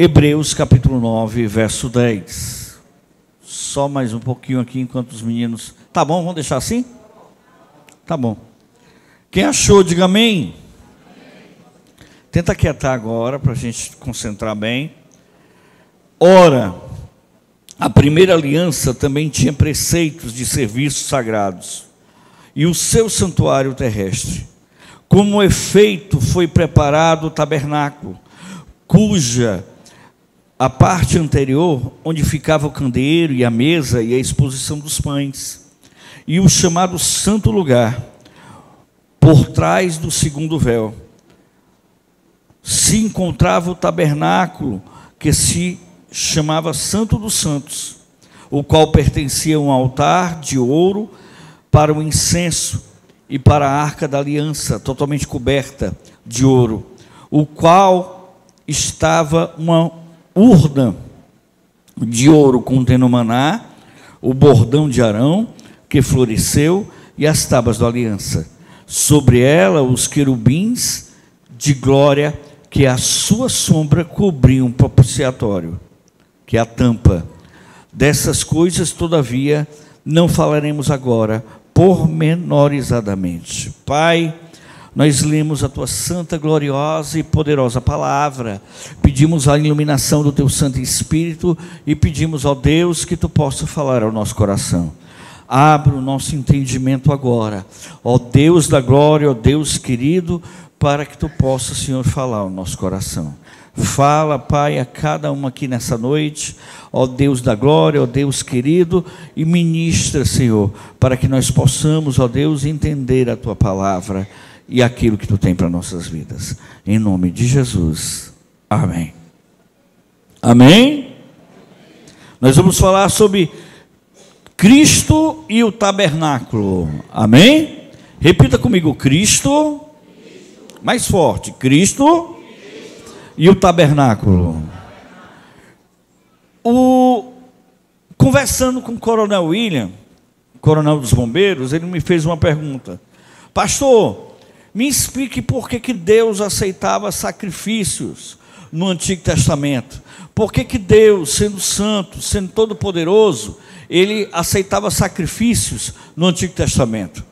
Hebreus capítulo 9, verso 10. Só mais um pouquinho aqui enquanto os meninos... Tá bom, vamos deixar assim? Tá bom. Quem achou, diga amém. Tenta quietar agora para a gente concentrar bem. Ora, a primeira aliança também tinha preceitos de serviços sagrados e o seu santuário terrestre. Como efeito foi preparado o tabernáculo, cuja a parte anterior, onde ficava o candeeiro e a mesa e a exposição dos pães, e o chamado santo lugar, por trás do segundo véu, se encontrava o tabernáculo que se chamava Santo dos Santos, o qual pertencia a um altar de ouro para o incenso e para a arca da aliança, totalmente coberta de ouro, o qual estava uma urna de ouro contendo o maná, o bordão de Arão, que floresceu, e as tábuas da aliança. Sobre ela, os querubins de glória, que a sua sombra cobriam o propiciatório, que é a tampa. Dessas coisas, todavia, não falaremos agora, pormenorizadamente. Pai, nós lemos a tua santa, gloriosa e poderosa palavra, pedimos a iluminação do teu Santo Espírito e pedimos, ó Deus, que tu possa falar ao nosso coração. Abra o nosso entendimento agora, ó Deus da glória, ó Deus querido, para que tu possa, Senhor, falar ao nosso coração. Fala, Pai, a cada um aqui nessa noite, ó Deus da glória, ó Deus querido, e ministra, Senhor, para que nós possamos, ó Deus, entender a tua palavra e aquilo que tu tem para nossas vidas. Em nome de Jesus. Amém. Amém? Nós vamos falar sobre Cristo e o tabernáculo. Amém? Repita comigo: Cristo. Mais forte: Cristo e o tabernáculo. Conversando com o Coronel William, coronel dos bombeiros, ele me fez uma pergunta: pastor, me explique por que Deus aceitava sacrifícios no Antigo Testamento. Por que Deus, sendo santo, sendo todo-poderoso, ele aceitava sacrifícios no Antigo Testamento?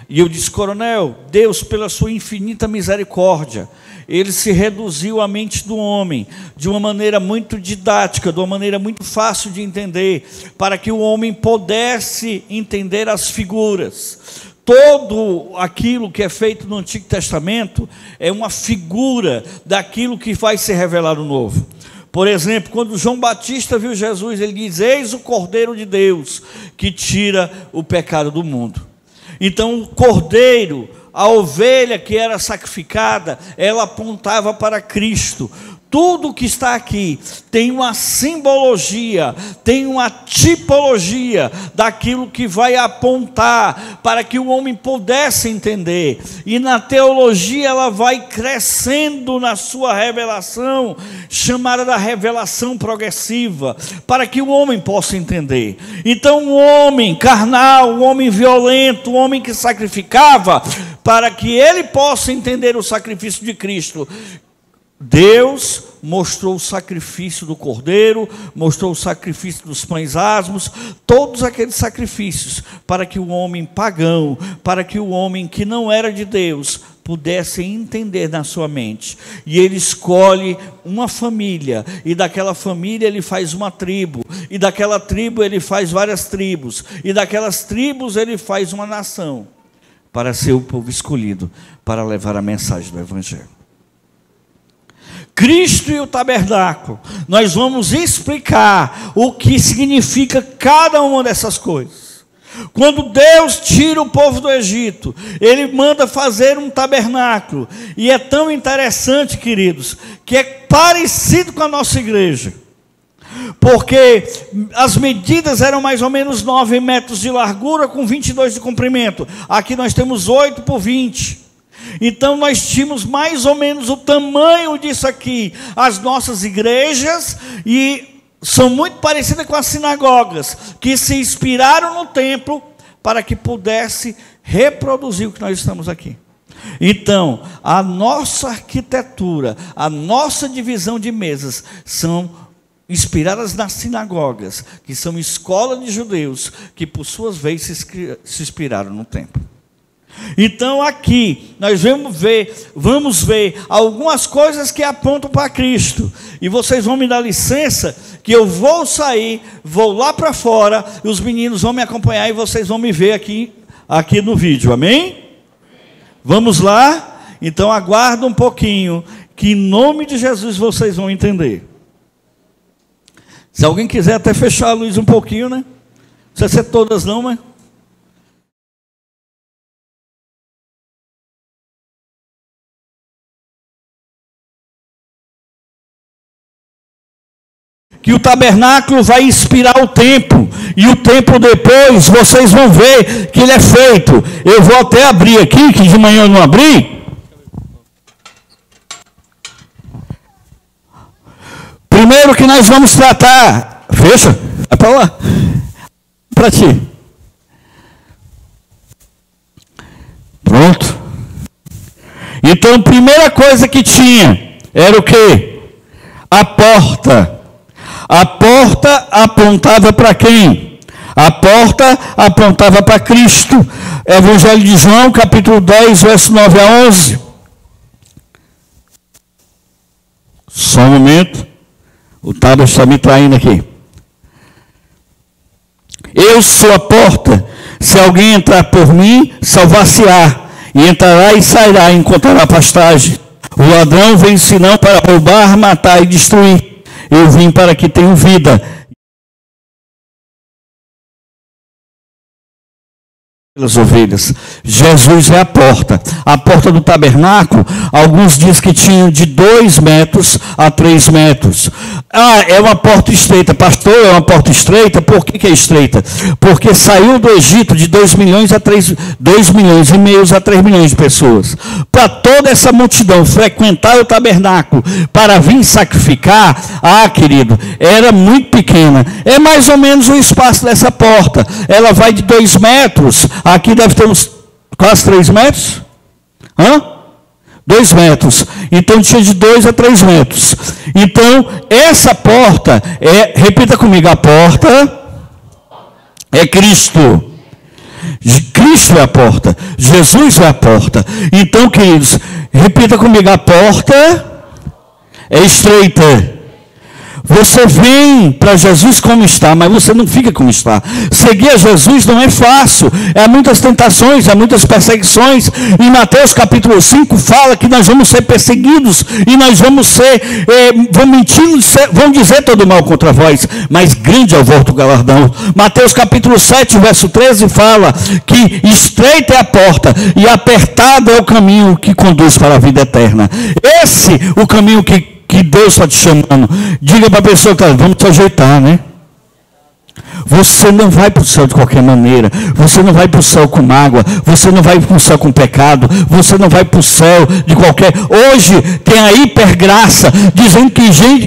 E eu disse: coronel, Deus, pela sua infinita misericórdia, ele se reduziu à mente do homem de uma maneira muito didática, de uma maneira muito fácil de entender, para que o homem pudesse entender as figuras. Todo aquilo que é feito no Antigo Testamento é uma figura daquilo que vai ser revelado no Novo. Por exemplo, quando João Batista viu Jesus, ele diz: eis o Cordeiro de Deus que tira o pecado do mundo. Então o cordeiro, a ovelha que era sacrificada, ela apontava para Cristo. Tudo que está aqui tem uma simbologia, tem uma tipologia daquilo que vai apontar para que o homem pudesse entender. E na teologia ela vai crescendo na sua revelação, chamada da revelação progressiva, para que o homem possa entender. Então o homem carnal, o homem violento, o homem que sacrificava, para que ele possa entender o sacrifício de Cristo, Deus mostrou o sacrifício do cordeiro, mostrou o sacrifício dos pães asmos, todos aqueles sacrifícios, para que o homem pagão, para que o homem que não era de Deus, pudesse entender na sua mente. E ele escolhe uma família, e daquela família ele faz uma tribo, e daquela tribo ele faz várias tribos, e daquelas tribos ele faz uma nação, para ser o povo escolhido, para levar a mensagem do Evangelho. Cristo e o tabernáculo, nós vamos explicar o que significa cada uma dessas coisas. Quando Deus tira o povo do Egito, ele manda fazer um tabernáculo, e é tão interessante, queridos, que é parecido com a nossa igreja, porque as medidas eram mais ou menos 9 metros de largura com 22 de comprimento. Aqui nós temos 8 por 20. Então nós tínhamos mais ou menos o tamanho disso aqui. As nossas igrejas, e são muito parecidas com as sinagogas, que se inspiraram no templo para que pudesse reproduzir o que nós estamos aqui. Então, a nossa arquitetura, a nossa divisão de mesas são inspiradas nas sinagogas, que são escola de judeus, que por suas vezes se inspiraram no templo. Então aqui nós vamos ver algumas coisas que apontam para Cristo. E vocês vão me dar licença que eu vou sair, vou lá para fora, e os meninos vão me acompanhar e vocês vão me ver aqui no vídeo, amém? Vamos lá? Então aguarda um pouquinho, que em nome de Jesus vocês vão entender. Se alguém quiser até fechar a luz um pouquinho, né? Não precisa ser todas não, mas... que o tabernáculo vai inspirar o templo, e o templo depois, vocês vão ver que ele é feito. Eu vou até abrir aqui, que de manhã eu não abri. Primeiro que nós vamos tratar, fecha, vai para lá, para ti. Pronto. Então, a primeira coisa que tinha, era o quê? A porta. A porta apontava para quem? A porta apontava para Cristo. Evangelho de João, capítulo 10, verso 9 a 11. Só um momento. O tablet está me traindo aqui. Eu sou a porta. Se alguém entrar por mim, salvar-se-á. E entrará e sairá e encontrará pastagem. O ladrão vem senão para roubar, matar e destruir. Eu vim para que tenham vida. Pelas ovelhas. Jesus é a porta do tabernáculo. Alguns dizem que tinham de 2 metros a 3 metros. É uma porta estreita. Pastor, é uma porta estreita. Por que é estreita? Porque saiu do Egito de 2 milhões e meio a 3 milhões de pessoas. Para toda essa multidão frequentar o tabernáculo para vir sacrificar, querido, era muito pequena. É mais ou menos o espaço dessa porta. Ela vai de 2 metros. Aqui deve ter uns quase 3 metros. 2 metros. Então tinha de 2 a 3 metros. Então, essa porta repita comigo, a porta é Cristo. Cristo é a porta. Jesus é a porta. Então, queridos, repita comigo, a porta é estreita. Você vem para Jesus como está, mas você não fica como está. Seguir a Jesus não é fácil. Há muitas tentações, há muitas perseguições. Em Mateus capítulo 5 fala que nós vamos ser perseguidos e nós vamos ser, vão mentir, vão dizer todo mal contra vós, mas grande é o vosso galardão. Mateus capítulo 7, verso 13 fala que estreita é a porta e apertado é o caminho que conduz para a vida eterna. Esse o caminho que Deus está te chamando. Diga para a pessoa que vamos te ajeitar, né? Você não vai para o céu de qualquer maneira. Você não vai para o céu com mágoa. Você não vai para o céu com pecado. Você não vai para o céu de qualquer... Hoje tem a hipergraça dizendo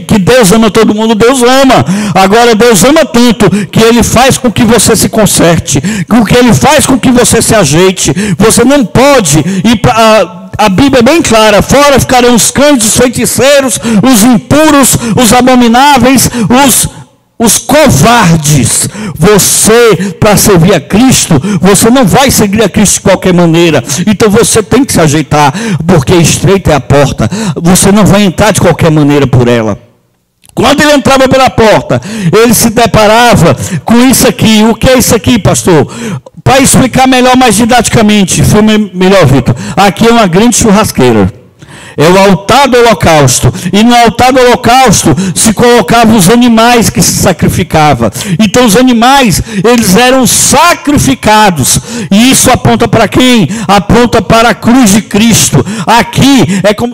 que Deus ama todo mundo. Deus ama. Agora Deus ama tanto que Ele faz com que você se conserte, com que Ele faz com que você se ajeite. Você não pode ir para... A Bíblia é bem clara: fora ficarão os cães, os feiticeiros, os impuros, os abomináveis, os covardes. Você, para servir a Cristo, você não vai seguir a Cristo de qualquer maneira. Então você tem que se ajeitar, porque estreita é a porta. Você não vai entrar de qualquer maneira por ela. Quando ele entrava pela porta, ele se deparava com isso aqui. O que é isso aqui, pastor? Para explicar melhor, mais didaticamente, foi melhor, Vitor. Aqui é uma grande churrasqueira. É o altar do holocausto. E no altar do holocausto se colocavam os animais que se sacrificavam. Então os animais, eles eram sacrificados. E isso aponta para quem? Aponta para a cruz de Cristo. Aqui é como...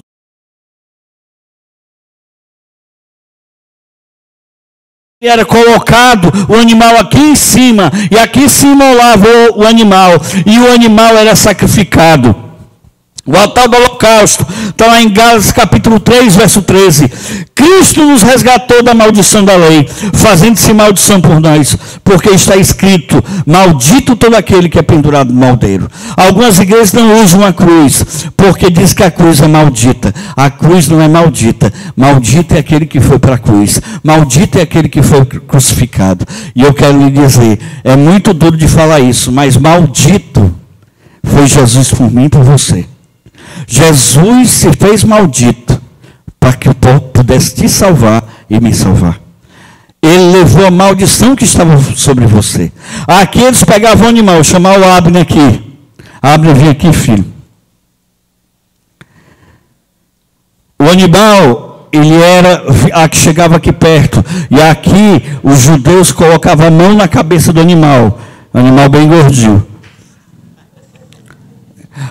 era colocado o animal aqui em cima, e aqui se imolava o animal, e o animal era sacrificado. O altar do holocausto está lá em Gálatas capítulo 3, verso 13. Cristo nos resgatou da maldição da lei, fazendo-se maldição por nós, porque está escrito: maldito todo aquele que é pendurado no madeiro. Algumas igrejas não usam a cruz, porque diz que a cruz é maldita. A cruz não é maldita. Maldito é aquele que foi para a cruz. Maldito é aquele que foi crucificado. E eu quero lhe dizer, é muito duro de falar isso, mas maldito foi Jesus por mim e por você. Jesus se fez maldito para que o povo pudesse te salvar e me salvar. Ele levou a maldição que estava sobre você. Aqui eles pegavam o animal, chamavam o Abner aqui. Abner, vem aqui, filho. O animal, ele era a que chegava aqui perto. E aqui os judeus colocavam a mão na cabeça do animal. Animal bem gordinho.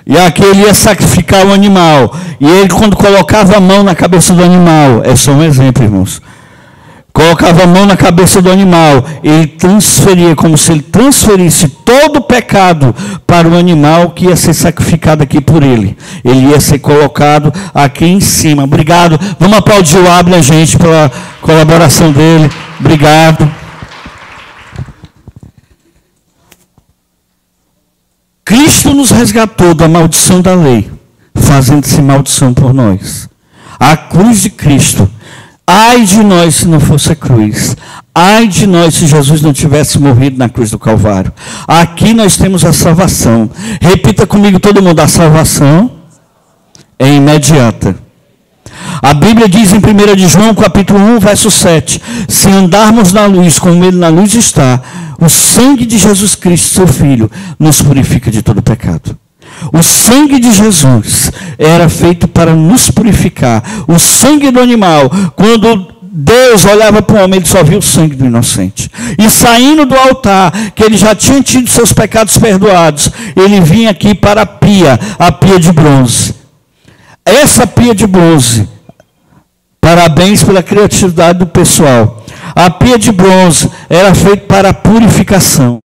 E aqui ele ia sacrificar o animal. E ele, quando colocava a mão na cabeça do animal, é só um exemplo, irmãos. Colocava a mão na cabeça do animal, ele transferia, como se ele transferisse todo o pecado para o animal que ia ser sacrificado aqui por ele. Ele ia ser colocado aqui em cima. Obrigado. Vamos aplaudir o Abner, gente, pela colaboração dele. Obrigado. Cristo nos resgatou da maldição da lei, fazendo-se maldição por nós. A cruz de Cristo. Ai de nós se não fosse a cruz. Ai de nós se Jesus não tivesse morrido na cruz do Calvário. Aqui nós temos a salvação. Repita comigo todo mundo, a salvação é imediata. A Bíblia diz em 1 de João, capítulo 1, verso 7, se andarmos na luz, como ele na luz está, o sangue de Jesus Cristo, seu Filho, nos purifica de todo pecado. O sangue de Jesus era feito para nos purificar. O sangue do animal, quando Deus olhava para o homem, ele só via o sangue do inocente. E saindo do altar, que ele já tinha tido seus pecados perdoados, ele vinha aqui para a pia de bronze. Essa pia de bronze, parabéns pela criatividade do pessoal. A pia de bronze era feita para a purificação.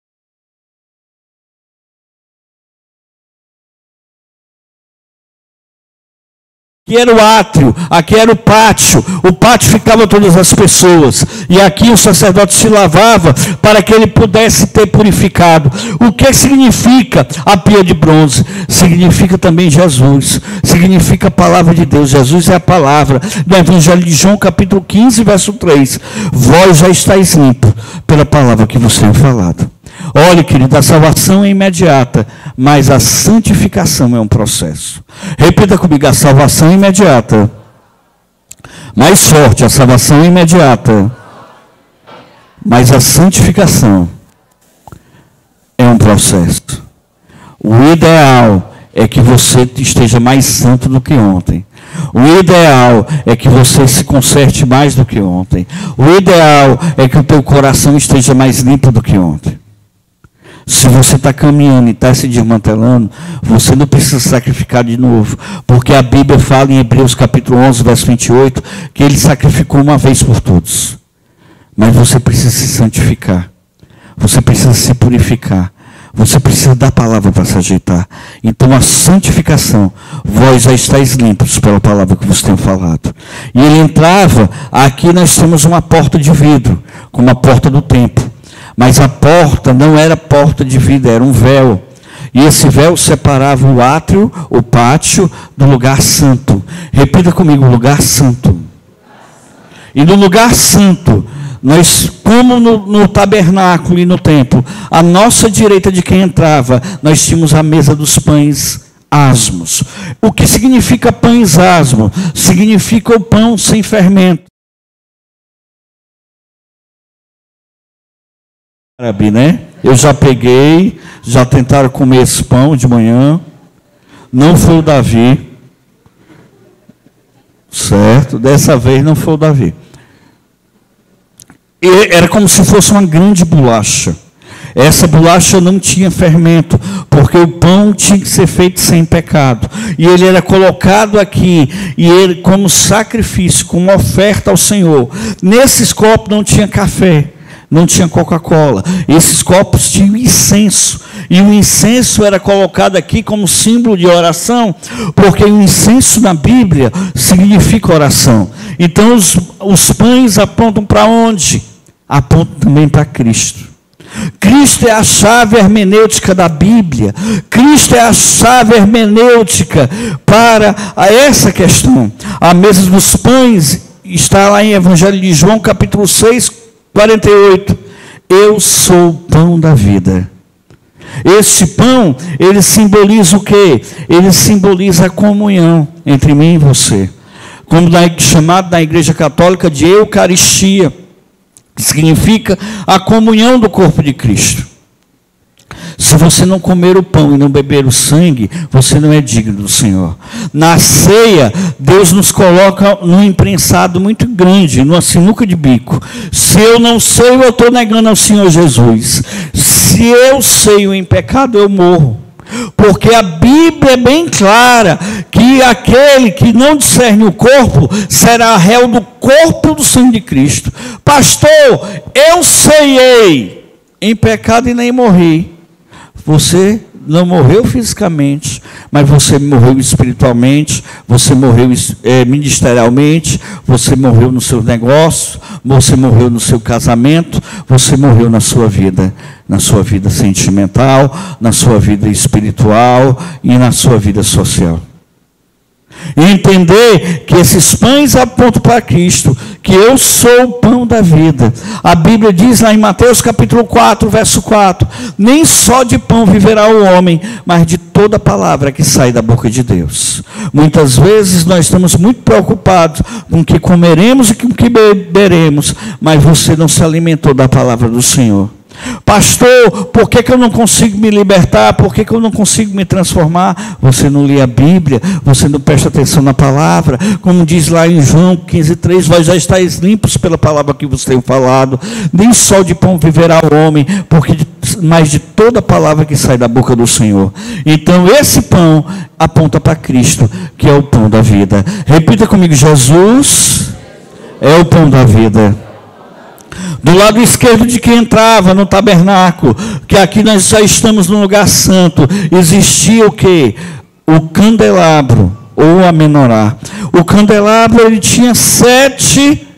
Aqui era o átrio, aqui era o pátio ficava todas as pessoas, e aqui o sacerdote se lavava para que ele pudesse ter purificado. O que significa a pia de bronze? Significa também Jesus, significa a palavra de Deus. Jesus é a palavra do Evangelho de João, capítulo 15, verso 3. Vós já estáis limpos pela palavra que vos tenho falado. Olha, querido, a salvação é imediata, mas a santificação é um processo. Repita comigo, a salvação é imediata. Mais forte, a salvação é imediata, mas a santificação é um processo. O ideal é que você esteja mais santo do que ontem. O ideal é que você se conserte mais do que ontem. O ideal é que o teu coração esteja mais limpo do que ontem. Se você está caminhando e está se desmantelando, você não precisa sacrificar de novo, porque a Bíblia fala em Hebreus capítulo 11, verso 28, que ele sacrificou uma vez por todos. Mas você precisa se santificar, você precisa se purificar, você precisa da palavra para se ajeitar. Então a santificação, vós já estáis limpos pela palavra que vos tenho falado. E ele entrava, aqui nós temos uma porta de vidro, como a porta do templo. Mas a porta não era porta de vidro, era um véu. E esse véu separava o átrio, o pátio, do lugar santo. Repita comigo, lugar santo. E no lugar santo, nós, como no tabernáculo e no templo, à nossa direita de quem entrava, nós tínhamos a mesa dos pães asmos. O que significa pães asmos? Significa o pão sem fermento. Árabe, né? Eu já peguei, já tentaram comer esse pão de manhã. Não foi o Davi. Certo? Dessa vez não foi o Davi. E era como se fosse uma grande bolacha. Essa bolacha não tinha fermento, porque o pão tinha que ser feito sem pecado. E ele era colocado aqui, e ele como sacrifício, como oferta ao Senhor. Nesses copos não tinha café. Não tinha Coca-Cola. Esses copos tinham incenso. E o incenso era colocado aqui como símbolo de oração, porque o incenso na Bíblia significa oração. Então os pães apontam para onde? Apontam também para Cristo. Cristo é a chave hermenêutica da Bíblia. Cristo é a chave hermenêutica para essa questão. A mesa dos pães está lá em Evangelho de João, capítulo 6, 48. Eu sou o pão da vida. Esse pão, ele simboliza o quê? Ele simboliza a comunhão entre mim e você. Como chamado na Igreja Católica de Eucaristia. Significa a comunhão do corpo de Cristo. Se você não comer o pão e não beber o sangue, você não é digno do Senhor. Na ceia, Deus nos coloca num imprensado muito grande, numa sinuca de bico. Se eu não sei, eu estou negando ao Senhor Jesus. Se eu sei em pecado, eu morro. Porque a Bíblia é bem clara que aquele que não discerne o corpo será réu do corpo do sangue de Cristo. Pastor, eu ceiei em pecado e nem morri. Você não morreu fisicamente, mas você morreu espiritualmente, você morreu ministerialmente, você morreu no seu negócio, você morreu no seu casamento, você morreu na sua vida sentimental, na sua vida espiritual e na sua vida social. E entender que esses pães apontam para Cristo, que eu sou o pão da vida. A Bíblia diz lá em Mateus capítulo 4, verso 4, nem só de pão viverá o homem, mas de toda palavra que sai da boca de Deus. Muitas vezes nós estamos muito preocupados com o que comeremos e com o que beberemos, mas você não se alimentou da palavra do Senhor. Pastor, por que eu não consigo me libertar? Por que eu não consigo me transformar? Você não lê a Bíblia, você não presta atenção na palavra. Como diz lá em João 15,3, vós já estáis limpos pela palavra que vos tenho falado. Nem só de pão viverá o homem, mas de toda palavra que sai da boca do Senhor. Então esse pão aponta para Cristo, que é o pão da vida. Repita comigo: Jesus é o pão da vida. Do lado esquerdo de quem entrava no tabernáculo, que aqui nós já estamos no lugar santo, existia o quê? O candelabro, ou a menorá. O candelabro, ele tinha 7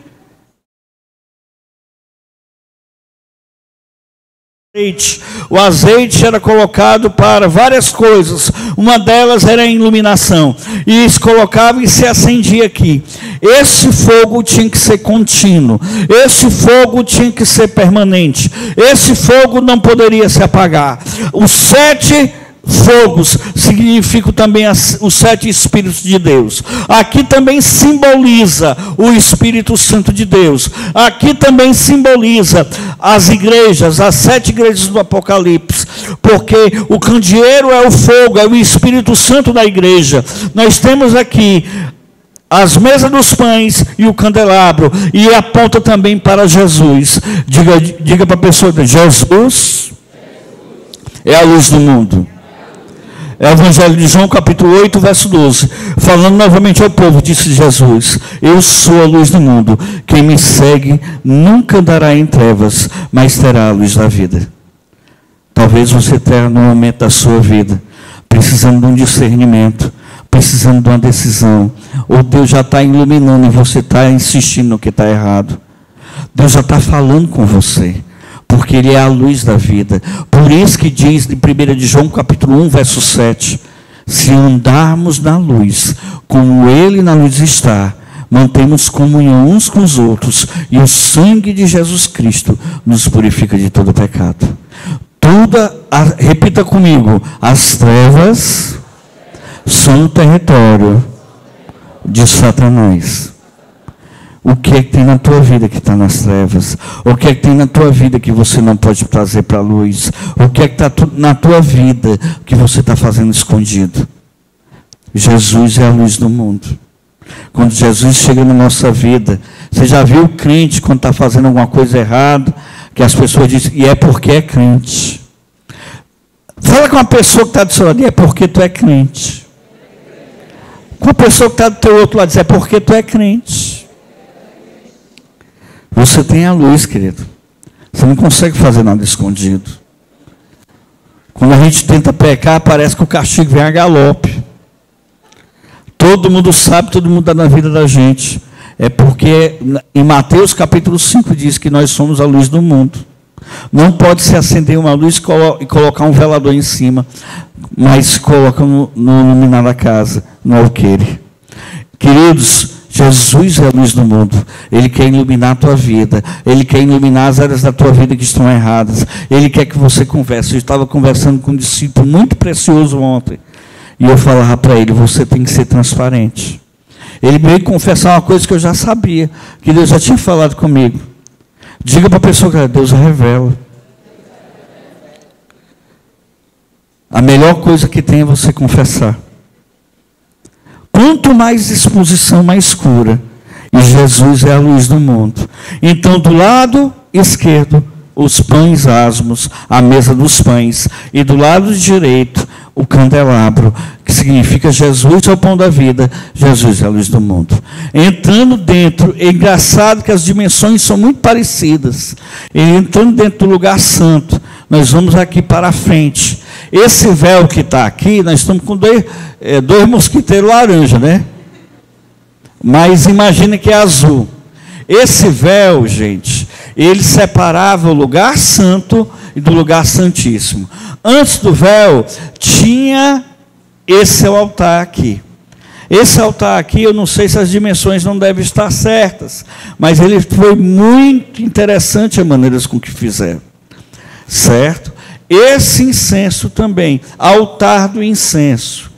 O azeite era colocado para várias coisas. Uma delas era a iluminação. E se colocava e se acendia aqui. Esse fogo tinha que ser contínuo. Esse fogo tinha que ser permanente. Esse fogo não poderia se apagar. Os 7 fogos significam também os 7 Espíritos de Deus. Aqui também simboliza o Espírito Santo de Deus. Aqui também simboliza as igrejas, as 7 igrejas do Apocalipse. Porque o candeeiro é o fogo, é o Espírito Santo da igreja. Nós temos aqui as mesas dos pães e o candelabro. E aponta também para Jesus. Diga para a pessoa: Jesus é a luz do mundo. É o Evangelho de João, capítulo 8, verso 12. Falando novamente ao povo, disse Jesus: eu sou a luz do mundo. Quem me segue nunca andará em trevas, mas terá a luz da vida. Talvez você esteja no momento da sua vida precisando de um discernimento, precisando de uma decisão. Ou Deus já está iluminando e você está insistindo no que está errado. Deus já está falando com você, porque Ele é a luz da vida. Por isso que diz em 1 de João, capítulo 1, verso 7, se andarmos na luz, como Ele na luz está, mantemos comunhão uns com os outros, e o sangue de Jesus Cristo nos purifica de todo pecado. Repita comigo: as trevas são o território de Satanás. O que é que tem na tua vida que está nas trevas? O que é que tem na tua vida que você não pode trazer para a luz? O que é que está na tua vida que você está fazendo escondido? Jesus é a luz do mundo. Quando Jesus chega na nossa vida, você já viu o crente quando está fazendo alguma coisa errada, que as pessoas dizem, e é porque é crente. Fala com uma pessoa que está do seu lado, e é porque tu é crente. Com a pessoa que está do teu outro lado, diz, é porque tu é crente. Você tem a luz, querido. Você não consegue fazer nada escondido. Quando a gente tenta pecar, parece que o castigo vem a galope. Todo mundo sabe, todo mundo está na vida da gente. É porque em Mateus capítulo 5 diz que nós somos a luz do mundo. Não pode se acender uma luz e colocar um velador em cima, mas coloca no iluminar da casa, no alqueire. Queridos, Jesus é a luz do mundo. Ele quer iluminar a tua vida. Ele quer iluminar as áreas da tua vida que estão erradas. Ele quer que você converse. Eu estava conversando com um discípulo muito precioso ontem. E eu falava para ele, você tem que ser transparente. Ele veio confessar uma coisa que eu já sabia, que Deus já tinha falado comigo. Diga para a pessoa que Deus revela. A melhor coisa que tem é você confessar. Quanto mais exposição, mais cura. E Jesus é a luz do mundo. Então, do lado esquerdo, os pães asmos, a mesa dos pães. E do lado direito, o candelabro, que significa Jesus é o pão da vida, Jesus é a luz do mundo. Entrando dentro, é engraçado que as dimensões são muito parecidas. Entrando dentro do lugar santo, nós vamos aqui para a frente. Esse véu que está aqui, nós estamos com dois mosquiteiros laranja, né? Mas imagina que é azul. Esse véu, gente, ele separava o lugar santo e do lugar santíssimo. Antes do véu, tinha esse altar aqui. Esse altar aqui, eu não sei se as dimensões não devem estar certas, mas ele foi muito interessante a maneira com que fizeram. Certo? Esse incenso também, altar do incenso.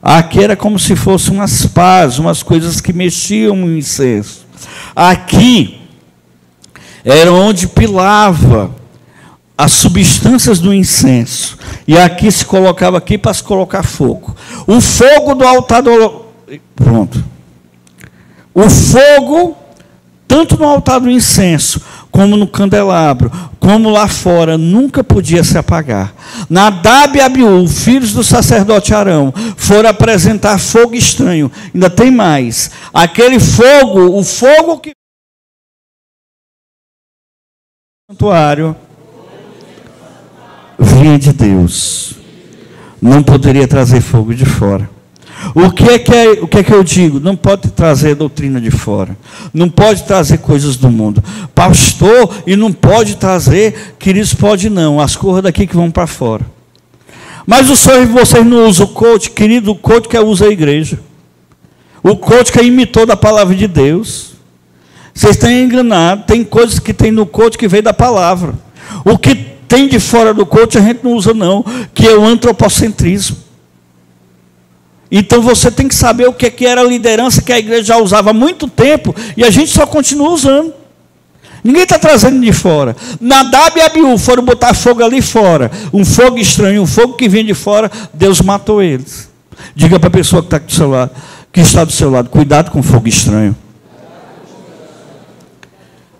Aqui era como se fossem umas pás, umas coisas que mexiam no incenso. Aqui era onde pilava as substâncias do incenso. E aqui se colocava aqui para se colocar fogo. O fogo do altar do... Pronto. O fogo, tanto no altar do incenso, como no candelabro, como lá fora, nunca podia se apagar. Nadab e Abiú, filhos do sacerdote Arão, foram apresentar fogo estranho. Ainda tem mais. Aquele fogo, o fogo que... santuário vinha de Deus. Não poderia trazer fogo de fora. O que é que eu digo? Não pode trazer doutrina de fora. Não pode trazer coisas do mundo. Pastor, e não pode trazer, queridos, pode não. As coisas daqui que vão para fora. Mas o senhor, vocês não usam o coach, querido, o coach que usa a igreja. O coach que imitou da palavra de Deus. Vocês estão enganados. Tem coisas que tem no coach que veio da palavra. O que tem de fora do coach a gente não usa não, que é o antropocentrismo. Então você tem que saber o que era a liderança que a igreja já usava há muito tempo e a gente só continua usando. Ninguém está trazendo de fora. Nadab e Abiú foram botar fogo ali fora. Um fogo estranho, um fogo que vinha de fora, Deus matou eles. Diga para a pessoa que está do seu lado, que está do seu lado, cuidado com fogo estranho.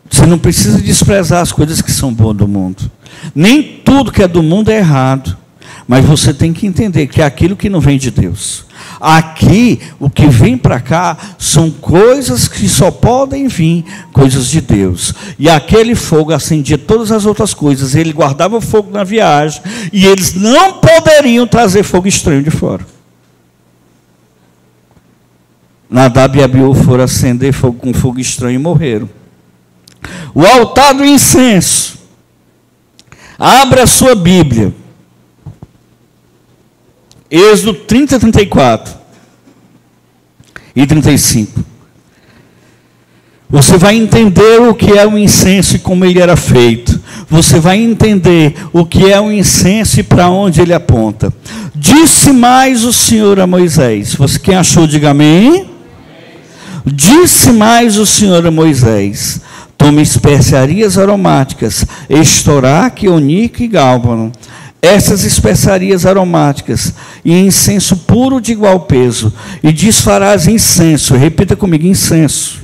Você não precisa desprezar as coisas que são boas do mundo. Nem tudo que é do mundo é errado. Mas você tem que entender que é aquilo que não vem de Deus. Aqui, o que vem para cá, são coisas que só podem vir, coisas de Deus. E aquele fogo acendia todas as outras coisas. Ele guardava o fogo na viagem. E eles não poderiam trazer fogo estranho de fora. Nadab e Abiú foram acender fogo com fogo estranho e morreram. O altar do incenso. Abra a sua Bíblia. Êxodo 30, 34 e 35. Você vai entender o que é o incenso e como ele era feito. Você vai entender o que é o incenso e para onde ele aponta. Disse mais o Senhor a Moisés. Você, quem achou, diga amém. Disse mais o Senhor a Moisés: tome especiarias aromáticas, estoraque, onico e gálbano. Essas especiarias aromáticas e incenso puro de igual peso, e desfarás incenso, repita comigo, incenso.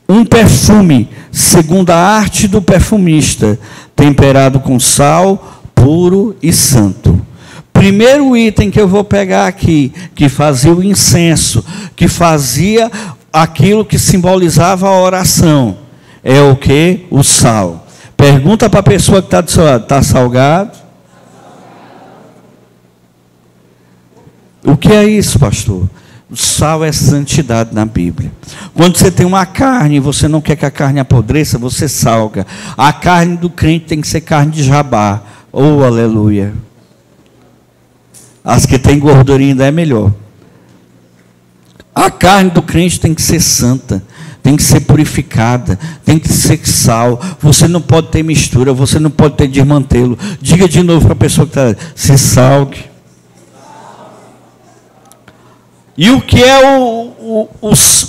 Um perfume, segundo a arte do perfumista, temperado com sal, puro e santo. Primeiro item que eu vou pegar aqui, que fazia o incenso, que fazia aquilo que simbolizava a oração, é o que? O sal. Pergunta para a pessoa que está do seu lado, está salgado? O que é isso, pastor? O sal é santidade na Bíblia. Quando você tem uma carne e você não quer que a carne apodreça, você salga. A carne do crente tem que ser carne de jabá. Oh, aleluia. As que tem gordurinha ainda é melhor. A carne do crente tem que ser santa, tem que ser purificada, tem que ser sal. Você não pode ter mistura, você não pode ter desmantelo. Diga de novo para a pessoa que está: se salgue. E o que é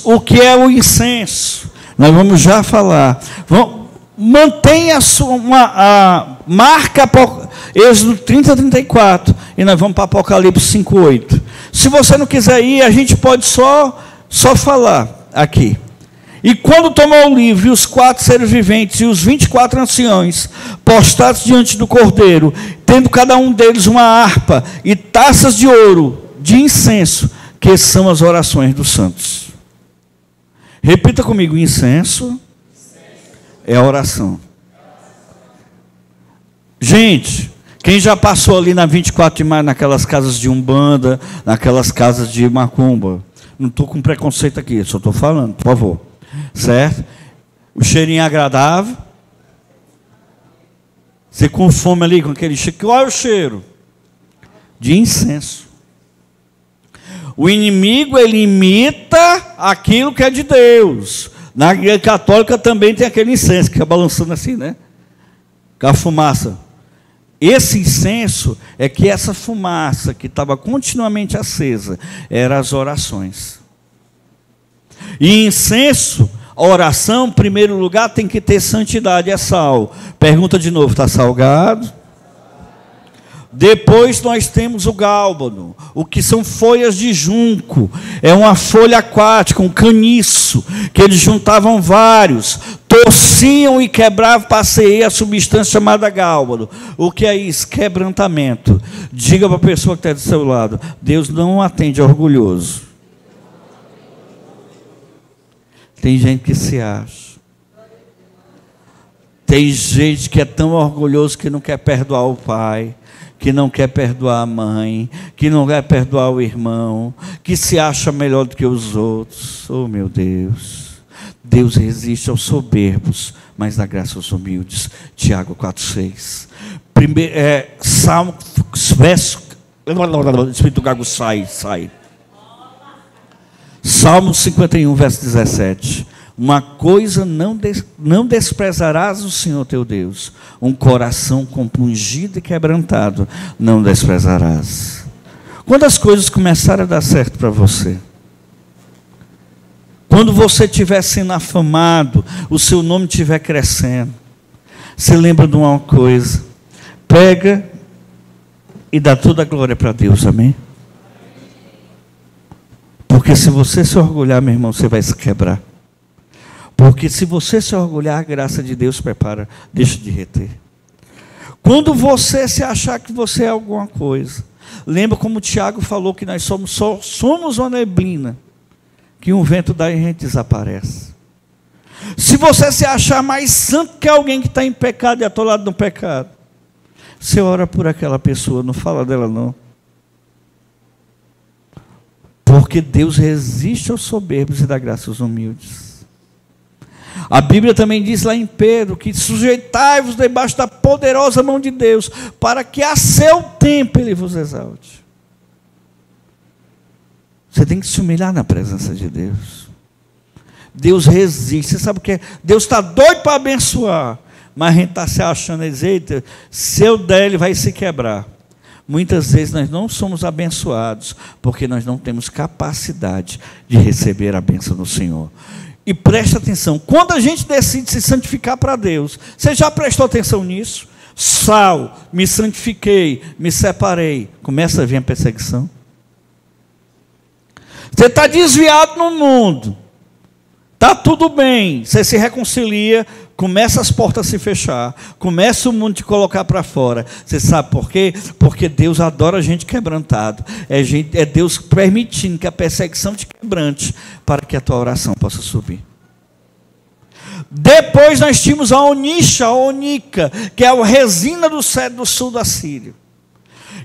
o que é o incenso? Nós vamos já falar. Mantenha marca Êxodo 30, 34. E nós vamos para Apocalipse 5, 8. Se você não quiser ir, a gente pode só falar aqui. E quando tomou o livro, e os 4 seres viventes e os 24 anciões, postrados diante do Cordeiro, tendo cada um deles uma harpa e taças de ouro de incenso, que são as orações dos santos. Repita comigo: incenso é a oração. Gente, quem já passou ali na 24 de maio, naquelas casas de Umbanda, naquelas casas de Macumba, não estou com preconceito aqui, só estou falando, por favor, certo? O cheirinho agradável, você com fome ali, com aquele cheiro. Qual é o cheiro? De incenso. O inimigo, ele imita aquilo que é de Deus. Na igreja católica também tem aquele incenso que fica balançando assim, né? Com a fumaça. Esse incenso é que essa fumaça que estava continuamente acesa eram as orações. E incenso, a oração, em primeiro lugar, tem que ter santidade, é sal. Pergunta de novo: está salgado? Depois nós temos o gálbano, o que são folhas de junco. É uma folha aquática, um caniço, que eles juntavam vários, torciam e quebravam para sair a substância chamada gálbano. O que é isso? Quebrantamento. Diga para a pessoa que está do seu lado: Deus não atende orgulhoso. Tem gente que se acha. Tem gente que é tão orgulhoso que não quer perdoar o pai, que não quer perdoar a mãe, que não quer perdoar o irmão, que se acha melhor do que os outros. Oh, meu Deus. Deus resiste aos soberbos, mas dá graça aos humildes. Tiago 4,6. Salmo, verso... Espírito gago sai. Salmo 51, verso 17. Uma coisa não desprezarás o Senhor teu Deus, um coração compungido e quebrantado não desprezarás. Quando as coisas começarem a dar certo para você, quando você estiver sendo afamado, o seu nome estiver crescendo, você lembra de uma coisa: pega e dá toda a glória para Deus, amém? Porque se você se orgulhar, meu irmão, você vai se quebrar. Porque se você se orgulhar, a graça de Deus prepara, deixa de reter. Quando você se achar que você é alguma coisa, lembra como o Tiago falou que nós somos uma neblina, que um vento dá e a gente desaparece. Se você se achar mais santo que alguém que está em pecado e atolado no pecado, você ora por aquela pessoa, não fala dela não. Porque Deus resiste aos soberbos e dá graça aos humildes. A Bíblia também diz lá em Pedro que sujeitai-vos debaixo da poderosa mão de Deus, para que a seu tempo Ele vos exalte. Você tem que se humilhar na presença de Deus. Deus resiste. Você sabe o que é? Deus está doido para abençoar, mas a gente está se achando, eita, se eu der, Ele vai se quebrar. Muitas vezes nós não somos abençoados, porque nós não temos capacidade de receber a bênção do Senhor. E preste atenção, quando a gente decide se santificar para Deus, você já prestou atenção nisso? Sal, me santifiquei, me separei, começa a vir a perseguição. Você está desviado no mundo, está tudo bem, você se reconcilia, começa as portas a se fechar, começa o mundo te colocar para fora. Você sabe por quê? Porque Deus adora gente quebrantado. É Deus permitindo que a perseguição te quebrante, para que a tua oração possa subir. Depois nós tínhamos a onica, que é a resina do cedro do sul da Síria.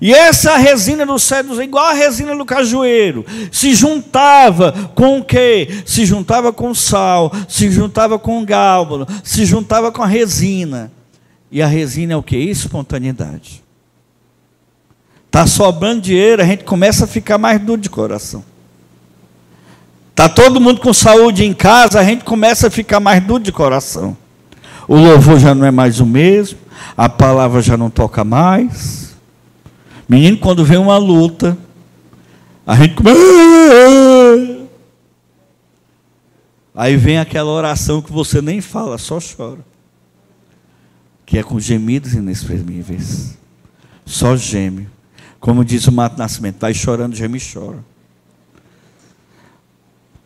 E essa resina do cedro, igual a resina do cajueiro, se juntava com o quê? Se juntava com sal, se juntava com gálbano, se juntava com a resina. E a resina é o quê? Espontaneidade. Está sobrando dinheiro, a gente começa a ficar mais duro de coração. Está todo mundo com saúde em casa, a gente começa a ficar mais duro de coração. O louvor já não é mais o mesmo, a palavra já não toca mais. Menino, quando vem uma luta, a gente começa... Aí vem aquela oração que você nem fala, só chora. Que é com gemidos inexprimíveis. Só geme. Como diz o Mato Nascimento, vai chorando, geme e chora.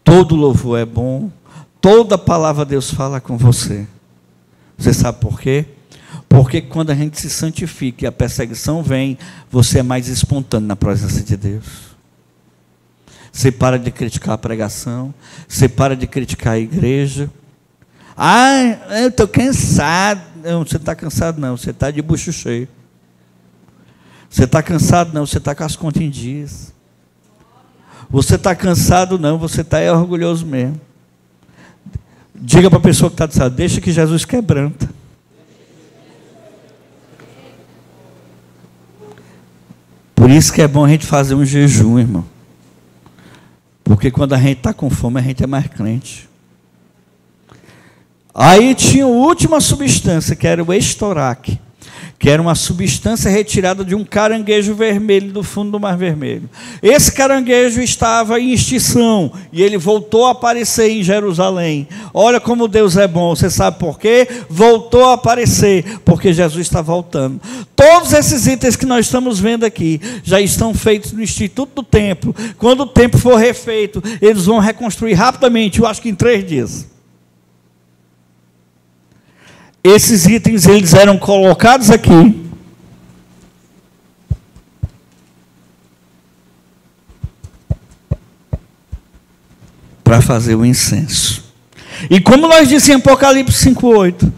Todo louvor é bom, toda palavra Deus fala com você. Você sabe por quê? Porque quando a gente se santifica e a perseguição vem, você é mais espontâneo na presença de Deus. Você para de criticar a pregação, você para de criticar a igreja. Eu estou cansado. Não, você está cansado não, você está de bucho cheio. Você está cansado não, você está com as contas em dias. Você está cansado não, você está orgulhoso mesmo. Diga para a pessoa que está dizendo, deixa que Jesus quebranta. Por isso que é bom a gente fazer um jejum, irmão. Porque quando a gente está com fome, a gente é mais crente. Aí tinha a última substância, que era o estoraque, que era uma substância retirada de um caranguejo vermelho do fundo do Mar Vermelho. Esse caranguejo estava em extinção e ele voltou a aparecer em Jerusalém. Olha como Deus é bom. Você sabe por quê? Voltou a aparecer porque Jesus está voltando. Todos esses itens que nós estamos vendo aqui já estão feitos no Instituto do Templo. Quando o templo for refeito, eles vão reconstruir rapidamente, eu acho que em 3 dias. Esses itens eles eram colocados aqui para fazer o incenso. E como nós dizemos em Apocalipse 5:8,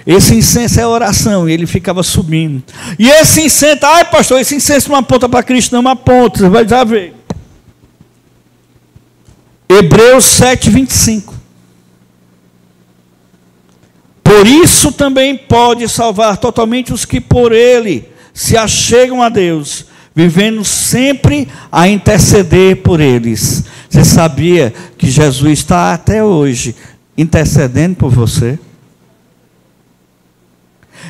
esse incenso é oração, e ele ficava subindo. E esse incenso, pastor, esse incenso não aponta para Cristo, não aponta, você vai já ver. Hebreus 7:25. Por isso também pode salvar totalmente os que por ele se achegam a Deus, vivendo sempre a interceder por eles. Você sabia que Jesus está até hoje intercedendo por você?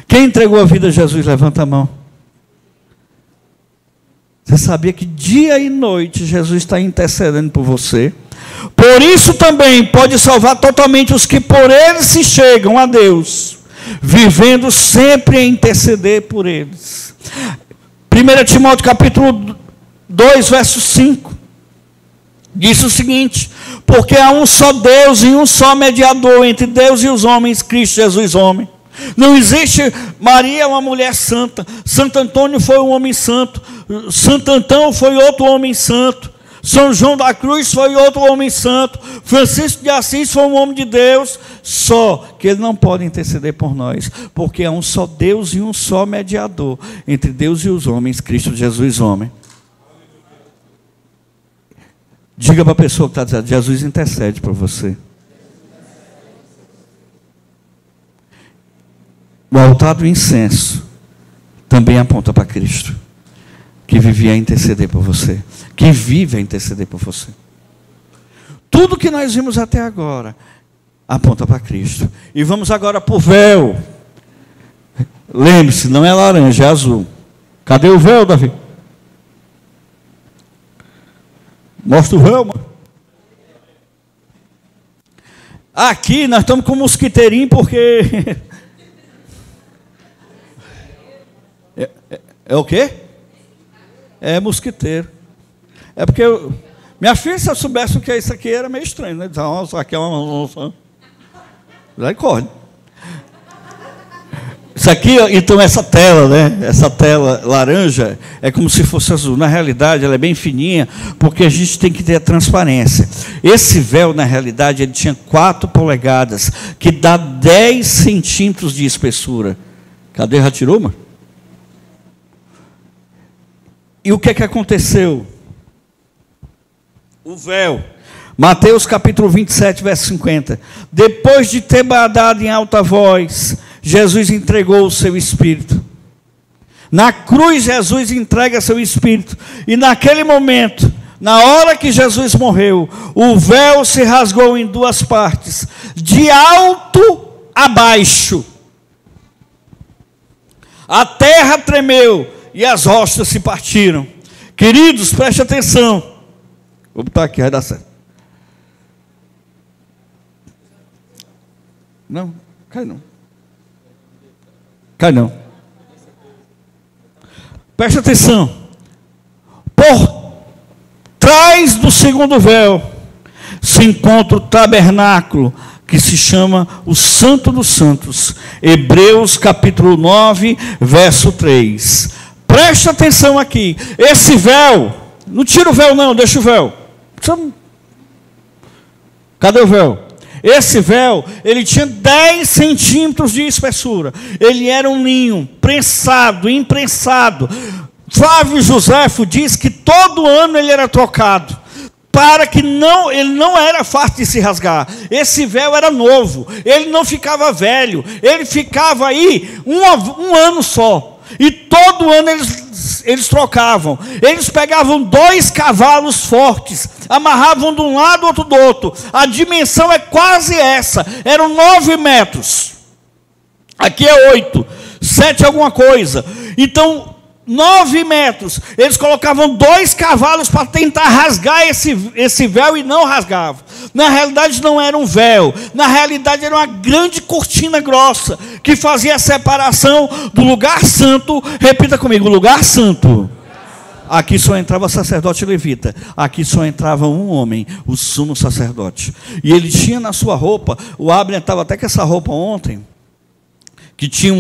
Quem entregou a vida a Jesus, levanta a mão. Você sabia que dia e noite Jesus está intercedendo por você? Por isso também pode salvar totalmente os que por ele se chegam a Deus, vivendo sempre a interceder por eles. 1 Timóteo capítulo 2, verso 5, diz o seguinte: porque há um só Deus e um só mediador entre Deus e os homens, Cristo Jesus homem. Não existe Maria, uma mulher santa, Santo Antônio foi um homem santo, Santo Antão foi outro homem santo, São João da Cruz foi outro homem santo, Francisco de Assis foi um homem de Deus, só que ele não pode interceder por nós, porque há um só Deus e um só mediador entre Deus e os homens, Cristo Jesus homem. Diga para a pessoa que está dizendo, Jesus intercede por você. O altar do incenso também aponta para Cristo, que vivia a interceder por você, que vive a interceder por você. Tudo que nós vimos até agora aponta para Cristo. E vamos agora para o véu. Lembre-se, não é laranja, é azul. Cadê o véu, Davi? Mostra o véu, mano. Aqui nós estamos com um mosquiteirinho porque... É o quê? É mosquiteiro. É porque minha filha, se eu soubesse o que é isso aqui, era meio estranho, né? Dizer, nossa, aqui é uma onça. Aí corre. Isso aqui, então, essa tela, né? Essa tela laranja é como se fosse azul. Na realidade, ela é bem fininha, porque a gente tem que ter a transparência. Esse véu, na realidade, ele tinha 4 polegadas, que dá 10 centímetros de espessura. Cadê? Já tirou, mano? E o que é que aconteceu? O véu. Mateus capítulo 27, verso 50. Depois de ter bradado em alta voz, Jesus entregou o seu espírito. Na cruz, Jesus entrega seu espírito. E naquele momento, na hora que Jesus morreu, o véu se rasgou em duas partes, de alto a baixo. A terra tremeu e as rochas se partiram. Queridos, preste atenção. Vou botar aqui, vai dar certo. Não, cai não. Cai não. Preste atenção. Por trás do segundo véu se encontra o tabernáculo, que se chama o Santo dos Santos. Hebreus capítulo 9, verso 3. Preste atenção aqui. Esse véu, não tira o véu não, deixa o véu. Cadê o véu? Esse véu, ele tinha 10 centímetros de espessura. Ele era um linho prensado, imprensado. Flávio Joséfo diz que todo ano ele era trocado, para que ele não era fácil de se rasgar. Esse véu era novo, ele não ficava velho, ele ficava aí um ano só. E todo ano eles trocavam. Eles pegavam 2 cavalos fortes, amarravam de um lado, outro do outro. A dimensão é quase essa. Eram 9 metros. Aqui é 8, 7 alguma coisa. Então, 9 metros. Eles colocavam 2 cavalos para tentar rasgar esse véu e não rasgavam. Na realidade não era um véu. Na realidade era uma grande cortina grossa que fazia a separação do lugar santo. Repita comigo, lugar santo. Aqui só entrava sacerdote levita. Aqui só entrava um homem, o sumo sacerdote. E ele tinha na sua roupa, o Abner estava até com essa roupa ontem, que tinha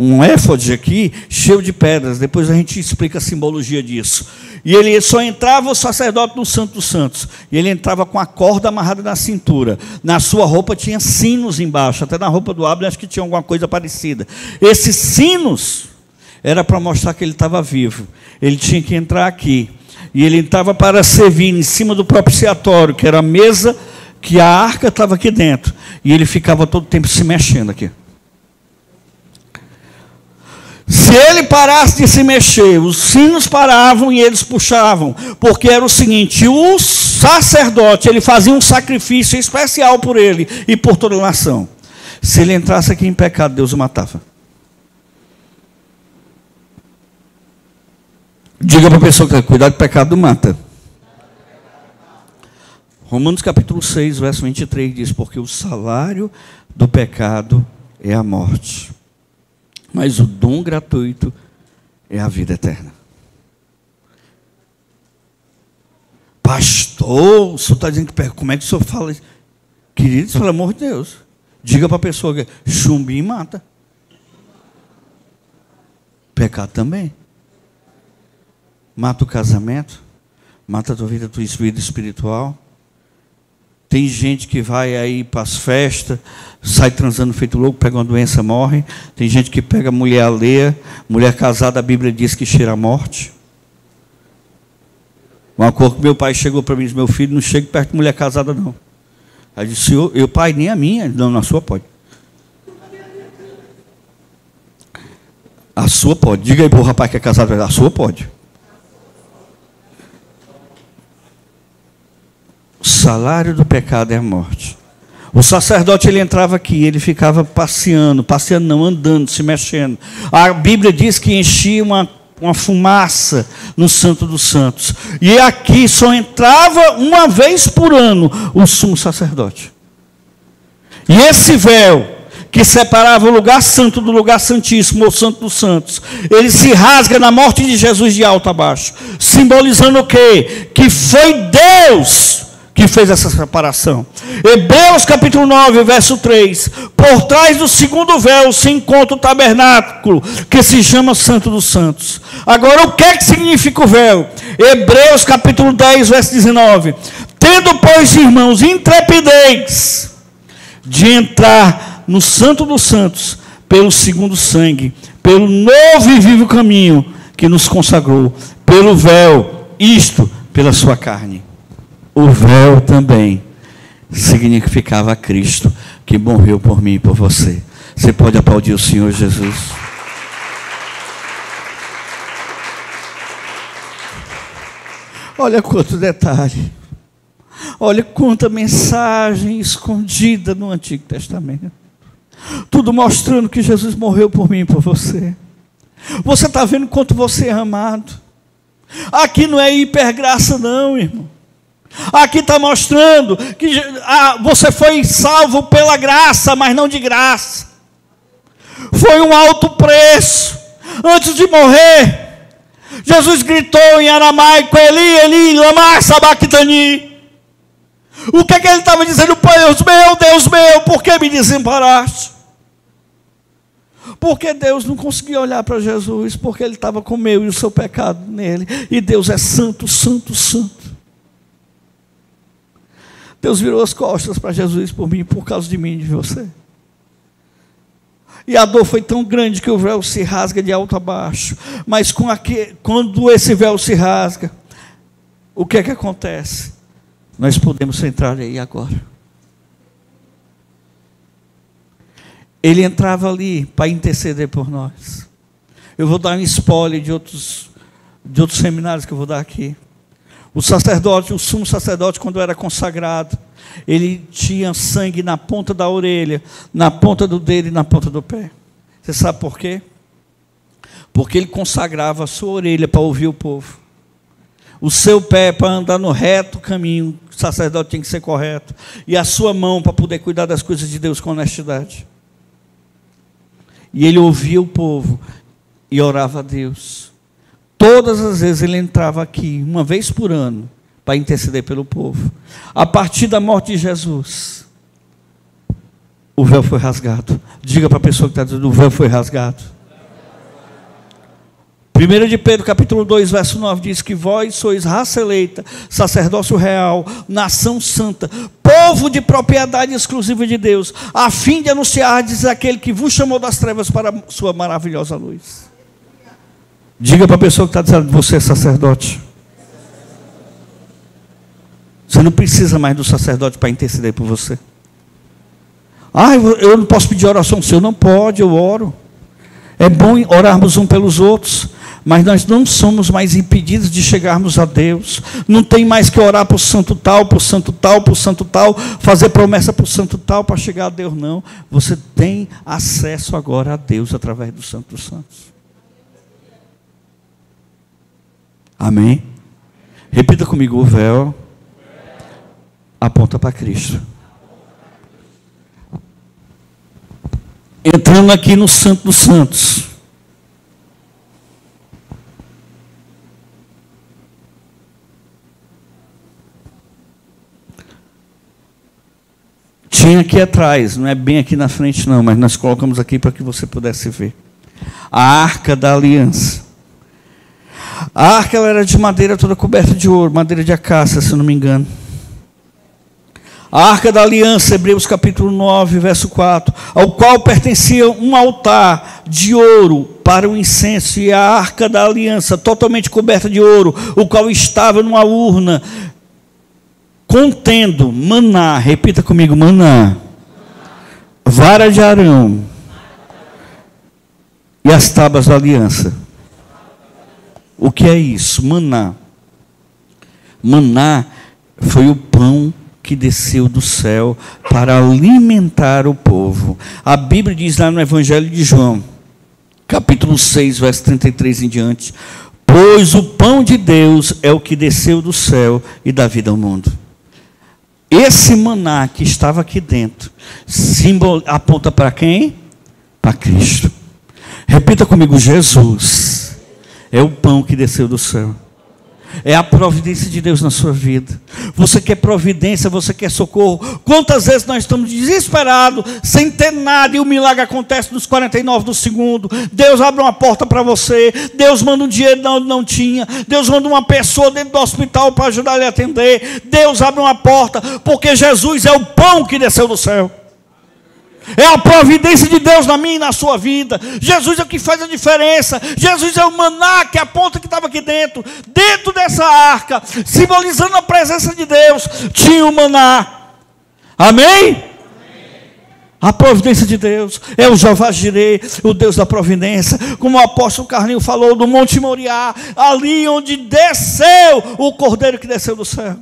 um éfode aqui, cheio de pedras. Depois a gente explica a simbologia disso. E ele só entrava o sacerdote no Santo dos Santos. E ele entrava com a corda amarrada na cintura. Na sua roupa tinha sinos embaixo. Até na roupa do Abner acho que tinha alguma coisa parecida. Esses sinos era para mostrar que ele estava vivo. Ele tinha que entrar aqui. E ele entrava para servir em cima do propiciatório, que era a mesa, que a arca estava aqui dentro. E ele ficava todo o tempo se mexendo aqui. Se ele parasse de se mexer, os sinos paravam e eles puxavam, porque era o seguinte: o sacerdote, ele fazia um sacrifício especial por ele e por toda a nação. Se ele entrasse aqui em pecado, Deus o matava. Diga para a pessoa que cuidado, o pecado mata. Romanos capítulo 6, verso 23 diz: porque o salário do pecado é a morte, mas o dom gratuito é a vida eterna. Pastor, o senhor está dizendo que como é que o senhor fala isso? Queridos, pelo amor de Deus, diga para a pessoa que chumbinho mata. Pecado também. Mata o casamento, mata a tua vida, a tua vida espiritual. Tem gente que vai aí para as festas, sai transando feito louco, pega uma doença, morre. Tem gente que pega mulher alheia, mulher casada, a Bíblia diz que cheira a morte. Uma coisa que meu pai chegou para mim e disse: meu filho, não chegue perto de mulher casada não. Aí eu disse: eu pai, nem a minha. Não, na sua pode. A sua pode. Diga aí para o rapaz que é casado, a sua pode. O salário do pecado é a morte. O sacerdote, ele entrava aqui, ele ficava passeando não, andando, se mexendo. A Bíblia diz que enchia uma fumaça no Santo dos Santos. E aqui só entrava uma vez por ano o sumo sacerdote. E esse véu que separava o lugar santo do lugar santíssimo, ou Santo dos Santos, ele se rasga na morte de Jesus de alto a baixo, simbolizando o quê? Que foi Deus que fez essa separação. Hebreus capítulo 9, verso 3. Por trás do segundo véu se encontra o tabernáculo, que se chama Santo dos Santos. Agora, o que é que significa o véu? Hebreus capítulo 10, verso 19. Tendo, pois, irmãos, intrepidez de entrar no Santo dos Santos, pelo segundo sangue, pelo novo e vivo caminho, que nos consagrou pelo véu, isto pela sua carne. O véu também significava Cristo, que morreu por mim e por você. Você pode aplaudir o Senhor Jesus? Olha quanto detalhe. Olha quanta mensagem escondida no Antigo Testamento. Tudo mostrando que Jesus morreu por mim e por você. Você está vendo quanto você é amado? Aqui não é hipergraça não, irmão. Aqui está mostrando que você foi salvo pela graça, mas não de graça. Foi um alto preço. Antes de morrer, Jesus gritou em aramaico: Eli, Eli, lama sabachthani. O que é que ele estava dizendo? Deus meu, por que me desamparaste? Porque Deus não conseguia olhar para Jesus, porque ele estava com o meu e o seu pecado nele. E Deus é santo, santo, santo. Deus virou as costas para Jesus por mim, por causa de mim e de você. E a dor foi tão grande que o véu se rasga de alto a baixo. Mas quando esse véu se rasga, o que é que acontece? Nós podemos entrar aí agora. Ele entrava ali para interceder por nós. Eu vou dar um spoiler de outros seminários que eu vou dar aqui. O sacerdote, o sumo sacerdote, quando era consagrado, ele tinha sangue na ponta da orelha, na ponta do dedo e na ponta do pé. Você sabe por quê? Porque ele consagrava a sua orelha para ouvir o povo. O seu pé para andar no reto caminho, o sacerdote tem que ser correto. E a sua mão para poder cuidar das coisas de Deus com honestidade. E ele ouvia o povo e orava a Deus. Todas as vezes ele entrava aqui, uma vez por ano, para interceder pelo povo. A partir da morte de Jesus, o véu foi rasgado. Diga para a pessoa que está dizendo: o véu foi rasgado. 1 de Pedro, capítulo 2, verso 9, diz que vós sois raça eleita, sacerdócio real, nação santa, povo de propriedade exclusiva de Deus, a fim de anunciardes aquele que vos chamou das trevas para a sua maravilhosa luz. Diga para a pessoa que está dizendo: você é sacerdote. Você não precisa mais do sacerdote para interceder por você. Eu não posso pedir oração seu. Não pode, eu oro. É bom orarmos um pelos outros, mas nós não somos mais impedidos de chegarmos a Deus. Não tem mais que orar para o santo tal, para o santo tal, para o santo tal, fazer promessa para o santo tal para chegar a Deus, não. Você tem acesso agora a Deus através do Santo dos Santos. Amém? Repita comigo: o véu aponta para Cristo. Entrando aqui no Santo dos Santos. Tinha aqui atrás, não é bem aqui na frente não, mas nós colocamos aqui para que você pudesse ver. A Arca da Aliança. A arca ela era de madeira toda coberta de ouro, madeira de acácia, se eu não me engano. A Arca da Aliança, Hebreus capítulo 9, verso 4, ao qual pertencia um altar de ouro para o incenso, e a Arca da Aliança, totalmente coberta de ouro, o qual estava numa urna, contendo maná, repita comigo: maná, vara de Arão e as tábuas da aliança. O que é isso? Maná. Maná foi o pão que desceu do céu para alimentar o povo. A Bíblia diz lá no Evangelho de João, capítulo 6, verso 33 em diante: pois o pão de Deus é o que desceu do céu e dá vida ao mundo. Esse maná que estava aqui dentro aponta para quem? Para Cristo. Repita comigo: Jesus é o pão que desceu do céu. É a providência de Deus na sua vida. Você quer providência, você quer socorro. Quantas vezes nós estamos desesperados, sem ter nada, e o milagre acontece nos 49 do segundo. Deus abre uma porta para você. Deus manda um dinheiro onde não tinha. Deus manda uma pessoa dentro do hospital para ajudar ele a atender. Deus abre uma porta, porque Jesus é o pão que desceu do céu. É a providência de Deus na minha e na sua vida. Jesus é o que faz a diferença. Jesus é o maná que aponta que estava aqui dentro. Dentro dessa arca, simbolizando a presença de Deus, tinha o maná. Amém? A providência de Deus é o Jeová Jireh, o Deus da providência. Como o apóstolo Carlinho falou, do Monte Moriá, ali onde desceu o Cordeiro que desceu do céu.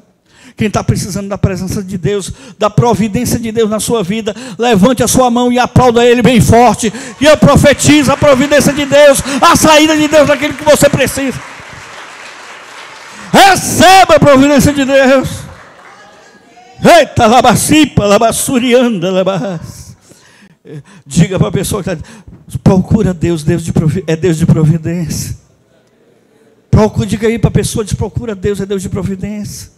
Quem está precisando da presença de Deus, da providência de Deus na sua vida, levante a sua mão e aplauda Ele bem forte. E eu profetizo a providência de Deus, a saída de Deus daquilo que você precisa. Receba a providência de Deus. Eita, labacipa, labassurianda, labas. Diga para a pessoa que está, procura Deus, é Deus de providência. Diga aí para a pessoa, procura Deus, é Deus de providência.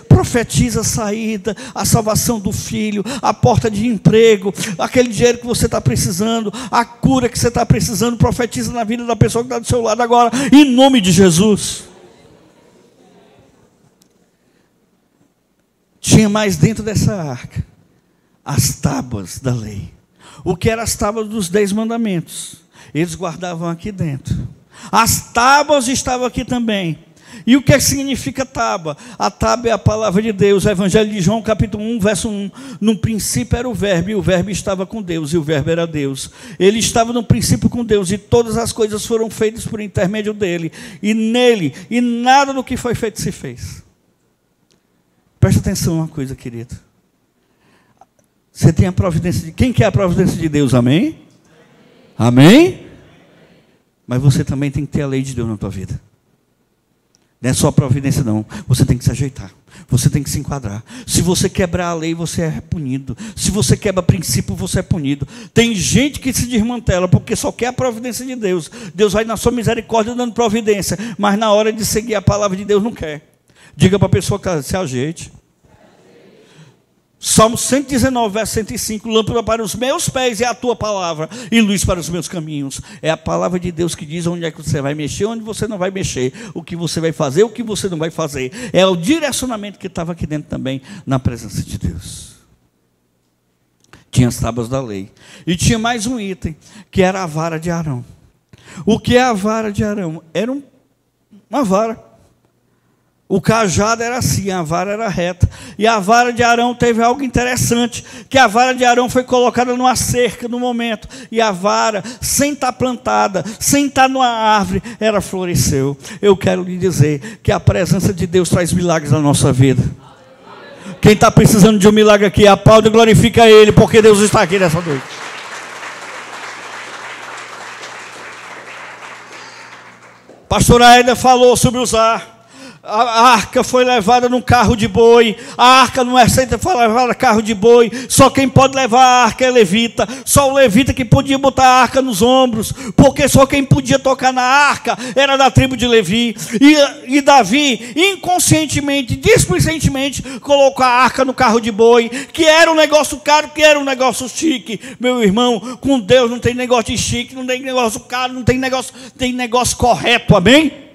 Profetiza a saída, a salvação do filho, a porta de emprego, aquele dinheiro que você está precisando, a cura que você está precisando. Profetiza na vida da pessoa que está do seu lado agora, em nome de Jesus. Tinha mais dentro dessa arca as tábuas da lei. O que eram as tábuas dos 10 mandamentos? Eles guardavam aqui dentro. As tábuas estavam aqui também. E o que significa tábua? A tábua é a palavra de Deus. O Evangelho de João, capítulo 1, verso 1. No princípio era o verbo, e o verbo estava com Deus, e o verbo era Deus. Ele estava no princípio com Deus, e todas as coisas foram feitas por intermédio dele. E nele, e nada do que foi feito se fez. Presta atenção uma coisa, querido. Você tem a providência de... Quem quer a providência de Deus? Amém? Amém? Mas você também tem que ter a lei de Deus na tua vida. Não é só a providência não. Você tem que se ajeitar. Você tem que se enquadrar. Se você quebrar a lei, você é punido. Se você quebra princípio, você é punido. Tem gente que se desmantela porque só quer a providência de Deus. Deus vai na sua misericórdia dando providência, mas na hora de seguir a palavra de Deus não quer. Diga para a pessoa que se ajeite. Salmo 119, verso 105. Lâmpada para os meus pés é a tua palavra, e luz para os meus caminhos. É a palavra de Deus que diz onde é que você vai mexer, onde você não vai mexer, o que você vai fazer, o que você não vai fazer. É o direcionamento que estava aqui dentro também, na presença de Deus. Tinha as tábuas da lei. E tinha mais um item, que era a vara de Arão. O que é a vara de Arão? Era uma vara. O cajado era assim, a vara era reta. E a vara de Arão teve algo interessante, que a vara de Arão foi colocada numa cerca no momento, e a vara, sem estar plantada, sem estar numa árvore, ela floresceu. Eu quero lhe dizer que a presença de Deus traz milagres na nossa vida. Quem está precisando de um milagre aqui, aplaude e glorifica Ele, porque Deus está aqui nessa noite. Pastora Aida falou sobre usar. A arca foi levada num carro de boi. A arca não é aceita, foi levada no carro de boi. Só quem pode levar a arca é levita. Só o levita que podia botar a arca nos ombros, porque só quem podia tocar na arca era da tribo de Levi. E Davi, inconscientemente, displicentemente, colocou a arca no carro de boi, que era um negócio caro, que era um negócio chique. Meu irmão, com Deus não tem negócio de chique, não tem negócio caro, não tem negócio correto, amém?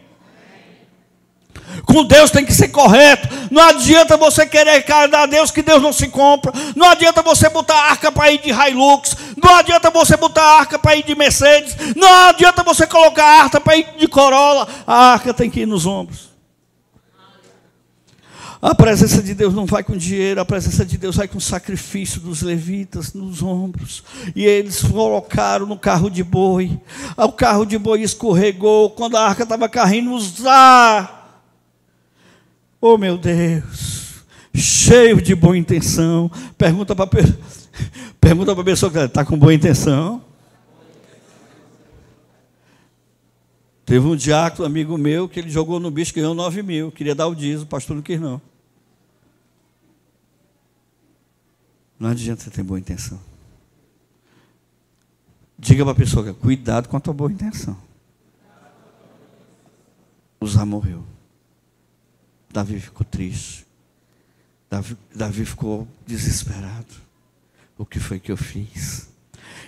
Com Deus tem que ser correto. Não adianta você querer agradar a Deus, que Deus não se compra. Não adianta você botar a arca para ir de Hilux. Não adianta você botar a arca para ir de Mercedes. Não adianta você colocar a arca para ir de Corolla. A arca tem que ir nos ombros. A presença de Deus não vai com dinheiro. A presença de Deus vai com o sacrifício dos levitas nos ombros. E eles colocaram no carro de boi. O carro de boi escorregou. Quando a arca estava caindo, usar. Oh, meu Deus, cheio de boa intenção. Pergunta para a pessoa que está com boa intenção. Teve um diácono, amigo meu, que ele jogou no bicho, ganhou 9 mil. Queria dar o dízimo, o pastor não quis não. Não adianta você ter boa intenção. Diga para a pessoa, cuidado com a tua boa intenção. Uzá morreu. Davi ficou triste. Davi ficou desesperado. O que foi que eu fiz?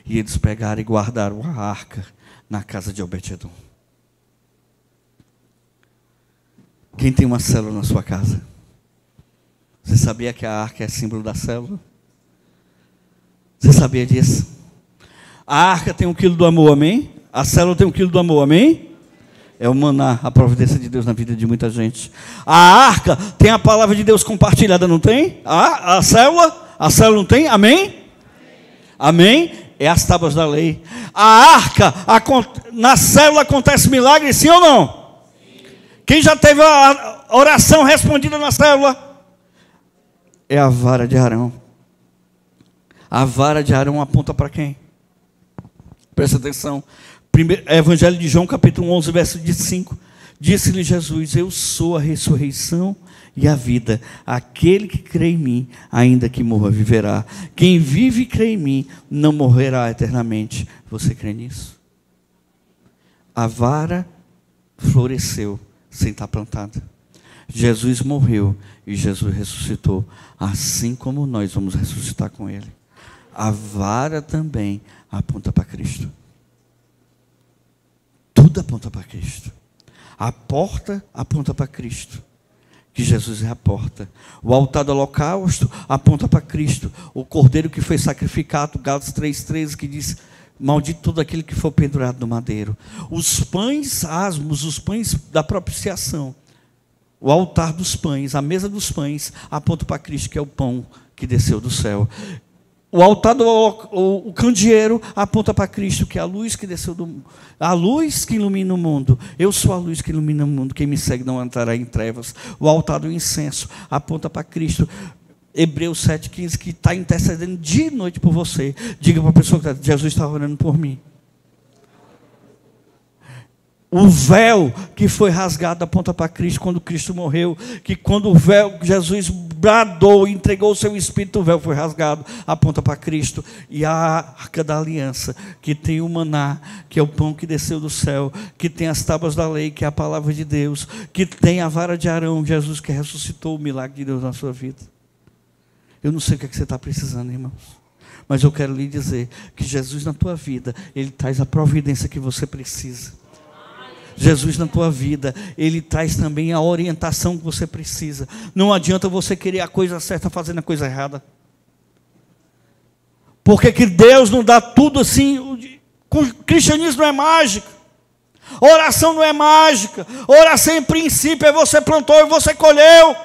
E eles pegaram e guardaram a arca na casa de Obed-edom. Quem tem uma célula na sua casa? Você sabia que a arca é símbolo da célula? Você sabia disso? A arca tem 1 quilo do amor, amém? A célula tem 1 quilo do amor, amém? É o maná, a providência de Deus na vida de muita gente. A arca tem a palavra de Deus compartilhada, não tem? A célula não tem, amém? Amém? É as tábuas da lei. A arca, na célula acontece milagre, sim ou não? Sim. Quem já teve a oração respondida na célula? É a vara de Arão. A vara de Arão aponta para quem? Presta atenção. Evangelho de João, capítulo 11, verso 5. Disse-lhe Jesus: eu sou a ressurreição e a vida. Aquele que crê em mim, ainda que morra, viverá. Quem vive e crê em mim, não morrerá eternamente. Você crê nisso? A vara floresceu sem estar plantada. Jesus morreu e Jesus ressuscitou. Assim como nós vamos ressuscitar com Ele. A vara também aponta para Cristo. Tudo aponta para Cristo. A porta aponta para Cristo, que Jesus é a porta. O altar do holocausto aponta para Cristo. O cordeiro que foi sacrificado, Gálatas 3,13, que diz: maldito todo aquele que for pendurado no madeiro. Os pães asmos, os pães da propiciação, o altar dos pães, a mesa dos pães, aponta para Cristo, que é o pão que desceu do céu. O altar o candeeiro aponta para Cristo, que é a luz que desceu do mundo. A luz que ilumina o mundo. Eu sou a luz que ilumina o mundo. Quem me segue não andará em trevas. O altar do incenso aponta para Cristo. Hebreus 7,15, que está intercedendo dia e noite por você. Diga para a pessoa que Jesus está orando por mim. O véu que foi rasgado aponta para Cristo quando Cristo morreu. Que quando o véu, Jesus bradou, entregou o seu espírito, o véu foi rasgado, aponta para Cristo. E a arca da aliança, que tem o maná, que é o pão que desceu do céu, que tem as tábuas da lei, que é a palavra de Deus, que tem a vara de Arão, Jesus que ressuscitou o milagre de Deus na sua vida. Eu não sei o que é que você está precisando, irmãos, mas eu quero lhe dizer que Jesus na tua vida, Ele traz a providência que você precisa. Jesus na tua vida, Ele traz também a orientação que você precisa. Não adianta você querer a coisa certa fazendo a coisa errada. Porque que Deus não dá tudo assim. O cristianismo não é mágica. Oração não é mágica. Oração em princípio é você plantou e você colheu.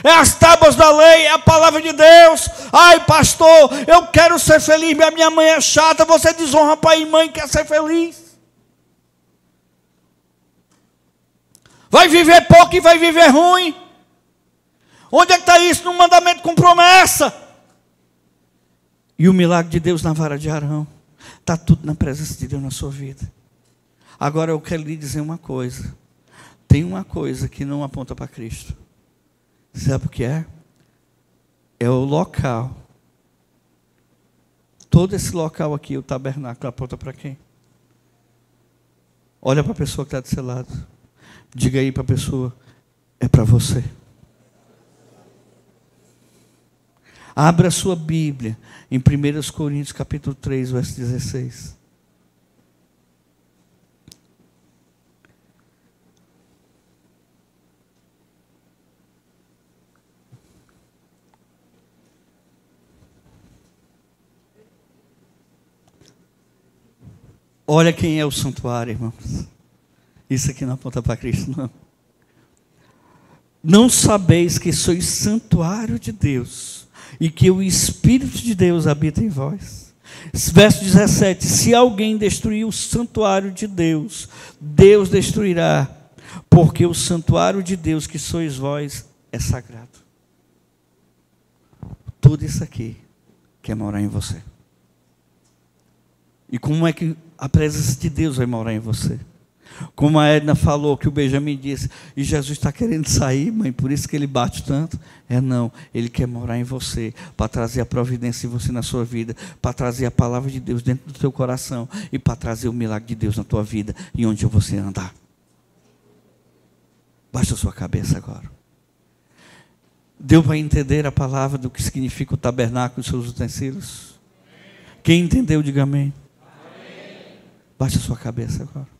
É as tábuas da lei, é a palavra de Deus. Ai pastor, eu quero ser feliz, minha mãe é chata. Você desonra pai e mãe que quer ser feliz. Vai viver pouco e vai viver ruim. Onde é que está isso? No mandamento com promessa. E o milagre de Deus na vara de Arão. Está tudo na presença de Deus na sua vida. Agora eu quero lhe dizer uma coisa. Tem uma coisa que não aponta para Cristo. Sabe o que é? É o local. Todo esse local aqui, o tabernáculo, aponta para quem? Olha para a pessoa que está do seu lado. Diga aí para a pessoa, é para você. Abra a sua Bíblia em 1 Coríntios capítulo 3, verso 16. Olha quem é o santuário, irmãos. Isso aqui não aponta para Cristo, não. Não sabeis que sois santuário de Deus e que o Espírito de Deus habita em vós? Verso 17. Se alguém destruir o santuário de Deus, Deus destruirá, porque o santuário de Deus que sois vós é sagrado. Tudo isso aqui quer morar em você. E como é que a presença de Deus vai morar em você? Como a Edna falou, que o Benjamin disse, e Jesus está querendo sair, mãe, por isso que ele bate tanto. Não, ele quer morar em você, para trazer a providência de você na sua vida, para trazer a palavra de Deus dentro do teu coração, e para trazer o milagre de Deus na tua vida, e onde você andar. Baixa a sua cabeça agora. Deu para entender a palavra do que significa o tabernáculo e seus utensílios? Quem entendeu, diga amém. Baixa a sua cabeça agora.